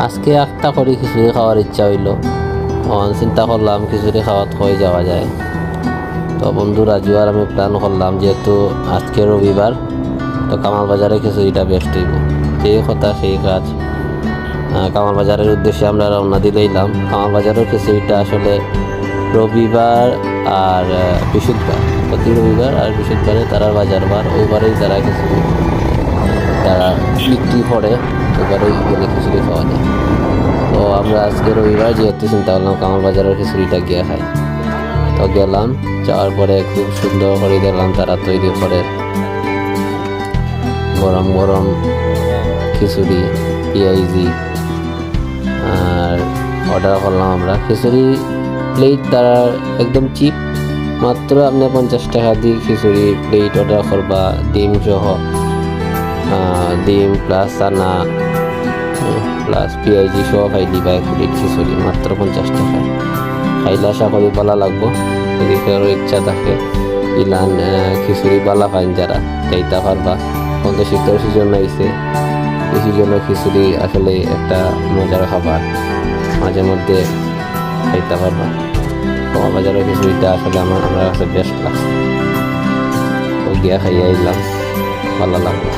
আজকে একটা করে খিচুড়ি খাওয়ার ইচ্ছা হইল, চিন্তা করলাম খিচুড়ি খাওয়াত হয়ে যাওয়া যায়। তো বন্ধু রাজু আর আমি প্ল্যান করলাম, যেহেতু আজকে রবিবার, তো কামাল বাজারে খিচুড়িটা বেস্ট হইব। যেই কথা সেই কাজ। কামাল বাজারের উদ্দেশ্যে আমরা রওনা দিলাম। কামাল বাজারের খিচুড়িটা আসলে রবিবার আর বৃহস্পতিবার, প্রতি রবিবার আর বৃহস্পতিবারে তারা বাজার বার, ওইবারেই তারা খিচুড়ি তারা বিক্রি করে, ওইবারেই গেলে খিচুড়ি খাওয়া যায়। তো আমরা আজকে রবিবার যেহেতু চিন্তা করলাম কামাল বাজারের খিচুড়িটা গিয়ে খাই। তো গেলাম, যাওয়ার পরে খুব সুন্দর করে দেখলাম তারা তৈরি করে গরম গরম খিচুড়ি, পেঁয়াজি। আর অর্ডার করলাম আমরা খিচুড়ি প্লেট, তারা একদম চিপ, মাত্র আপনি 50 টাকা দিয়ে খিচুড়ি প্লেট অর্ডার করবা, ডিম সহ, ডিম প্লাস চানা প্লাস পেঁয়াজি সহ খাই দিবা এক প্লেট খিচুড়ি মাত্র 50 টাকায়। খাইলে আশা করি ভালো লাগবো। এদিকে আরও ইচ্ছা থাকে ইলান খিচুড়ি বালা পাইন যারা যাইতে পারবা, অন্ত শীতের সিজন আইছে, এই সিজনে খিচুড়ি আসলে একটা মজার খাবার, মাঝে মধ্যে খাইতে পারবা। কামাল বাজারের খিচুড়িটা আসলে আমার কাছে বেস্ট লাগছে। তো গিয়া খাইয়া আইলাম, ভালো লাগলো।